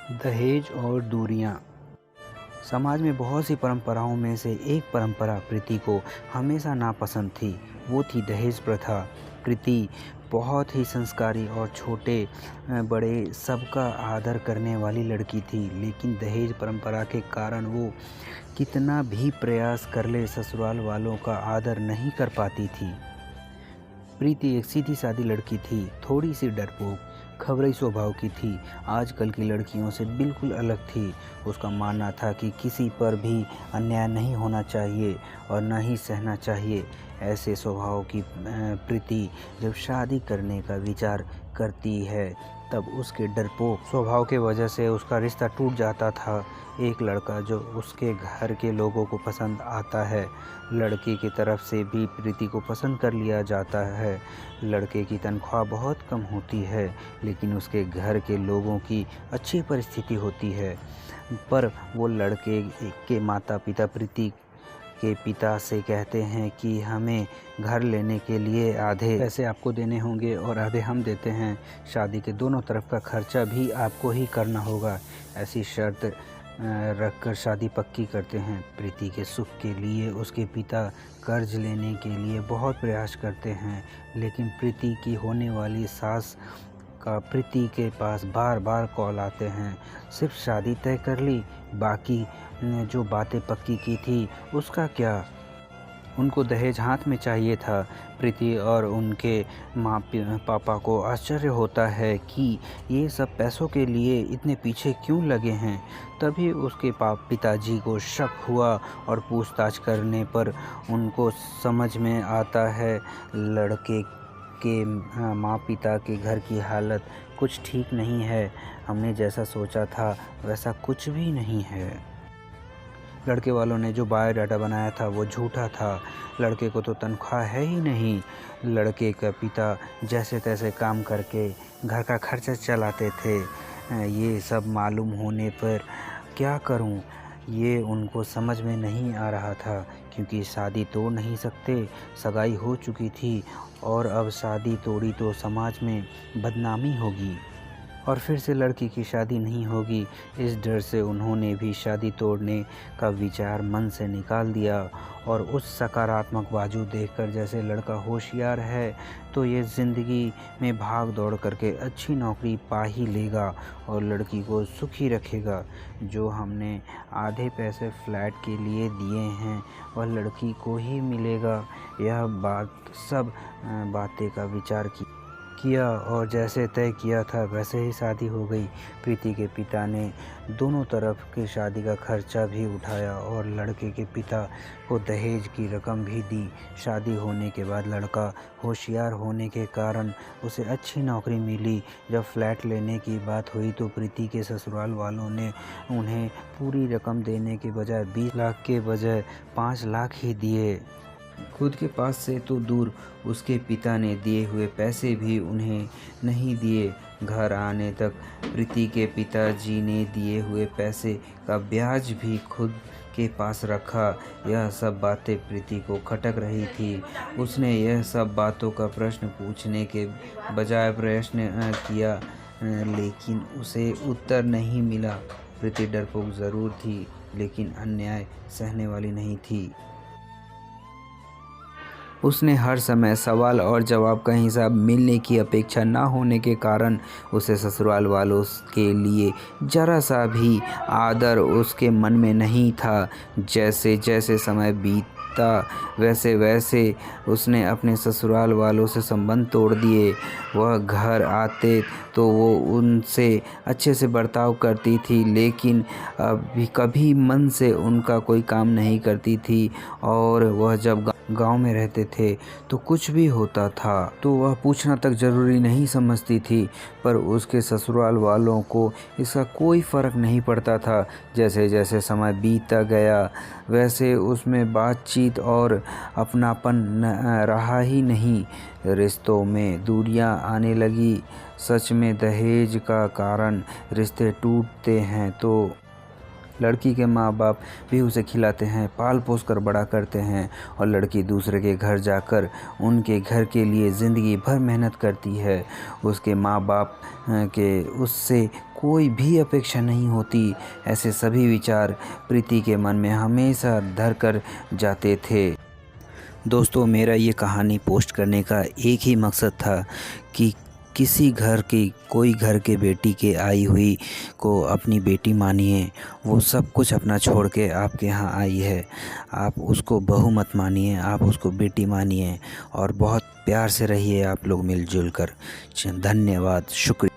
दहेज और दूरियां। समाज में बहुत सी परंपराओं में से एक परंपरा प्रीति को हमेशा नापसंद थी। वो थी दहेज प्रथा। प्रीति बहुत ही संस्कारी और छोटे बड़े सबका आदर करने वाली लड़की थी, लेकिन दहेज परंपरा के कारण वो कितना भी प्रयास कर ले ससुराल वालों का आदर नहीं कर पाती थी। प्रीति एक सीधी सादी लड़की थी, थोड़ी सी डरपोक, खबरी स्वभाव की थी। आजकल की लड़कियों से बिल्कुल अलग थी। उसका मानना था कि किसी पर भी अन्याय नहीं होना चाहिए और न ही सहना चाहिए। ऐसे स्वभाव की प्रीति जब शादी करने का विचार करती है तब उसके डरपोक स्वभाव के वजह से उसका रिश्ता टूट जाता था। एक लड़का जो उसके घर के लोगों को पसंद आता है, लड़के की तरफ से भी प्रीति को पसंद कर लिया जाता है। लड़के की तनख्वाह बहुत कम होती है, लेकिन उसके घर के लोगों की अच्छी परिस्थिति होती है। पर वो लड़के के माता पिता प्रीति के पिता से कहते हैं कि हमें घर लेने के लिए आधे पैसे आपको देने होंगे और आधे हम देते हैं। शादी के दोनों तरफ का खर्चा भी आपको ही करना होगा। ऐसी शर्त रखकर शादी पक्की करते हैं। प्रीति के सुख के लिए उसके पिता कर्ज लेने के लिए बहुत प्रयास करते हैं, लेकिन प्रीति की होने वाली सास का प्रीति के पास बार बार कॉल आते हैं। सिर्फ शादी तय कर ली, बाकी जो बातें पक्की की थी उसका क्या। उनको दहेज हाथ में चाहिए था। प्रीति और उनके पापा को आश्चर्य होता है कि ये सब पैसों के लिए इतने पीछे क्यों लगे हैं। तभी उसके पिताजी को शक हुआ और पूछताछ करने पर उनको समझ में आता है लड़के के माँ पिता के घर की हालत कुछ ठीक नहीं है। हमने जैसा सोचा था वैसा कुछ भी नहीं है। लड़के वालों ने जो बायोडाटा बनाया था वो झूठा था। लड़के को तो तनख्वाह है ही नहीं। लड़के का पिता जैसे तैसे काम करके घर का खर्चा चलाते थे। ये सब मालूम होने पर क्या करूं, ये उनको समझ में नहीं आ रहा था, क्योंकि शादी तोड़ नहीं सकते। सगाई हो चुकी थी और अब शादी तोड़ी तो समाज में बदनामी होगी और फिर से लड़की की शादी नहीं होगी। इस डर से उन्होंने भी शादी तोड़ने का विचार मन से निकाल दिया। और उस सकारात्मक बाजू देखकर जैसे लड़का होशियार है तो ये ज़िंदगी में भाग दौड़ करके अच्छी नौकरी पा ही लेगा और लड़की को सुखी रखेगा। जो हमने आधे पैसे फ्लैट के लिए दिए हैं वह लड़की को ही मिलेगा। यह सब बातें का विचार किया और जैसे तय किया था वैसे ही शादी हो गई। प्रीति के पिता ने दोनों तरफ की शादी का खर्चा भी उठाया और लड़के के पिता को दहेज की रकम भी दी। शादी होने के बाद लड़का होशियार होने के कारण उसे अच्छी नौकरी मिली। जब फ्लैट लेने की बात हुई तो प्रीति के ससुराल वालों ने उन्हें पूरी रकम देने के बजाय 20 लाख के बजाय 5 लाख ही दिए। खुद के पास से तो दूर, उसके पिता ने दिए हुए पैसे भी उन्हें नहीं दिए। घर आने तक प्रीति के पिताजी ने दिए हुए पैसे का ब्याज भी खुद के पास रखा। यह सब बातें प्रीति को खटक रही थी। उसने यह सब बातों का प्रश्न पूछने के बजाय प्रश्न किया, लेकिन उसे उत्तर नहीं मिला। प्रीति डरपोक ज़रूर थी, लेकिन अन्याय सहने वाली नहीं थी। उसने हर समय सवाल और जवाब का हिसाब मिलने की अपेक्षा न होने के कारण उसे ससुराल वालों के लिए जरा सा भी आदर उसके मन में नहीं था। जैसे जैसे समय बीता वैसे वैसे उसने अपने ससुराल वालों से संबंध तोड़ दिए। वह घर आते तो वो उनसे अच्छे से बर्ताव करती थी, लेकिन अभी कभी मन से उनका कोई काम नहीं करती थी। और वह जब गांव में रहते थे तो कुछ भी होता था तो वह पूछना तक जरूरी नहीं समझती थी, पर उसके ससुराल वालों को इसका कोई फ़र्क नहीं पड़ता था। जैसे जैसे समय बीतता गया वैसे उसमें बातचीत और अपनापन रहा ही नहीं। रिश्तों में दूरियां आने लगी। सच में दहेज का कारण रिश्ते टूटते हैं तो लड़की के माँ बाप भी उसे खिलाते हैं, पाल पोस कर बड़ा करते हैं और लड़की दूसरे के घर जाकर उनके घर के लिए ज़िंदगी भर मेहनत करती है। उसके माँ बाप के उससे कोई भी अपेक्षा नहीं होती। ऐसे सभी विचार प्रीति के मन में हमेशा धर कर जाते थे। दोस्तों, मेरा ये कहानी पोस्ट करने का एक ही मकसद था कि किसी घर की कोई घर के बेटी के आई हुई को अपनी बेटी मानिए। वो सब कुछ अपना छोड़ के आपके यहाँ आई है। आप उसको बहू मत मानिए, आप उसको बेटी मानिए और बहुत प्यार से रहिए आप लोग मिलजुल कर। धन्यवाद, शुक्रिया।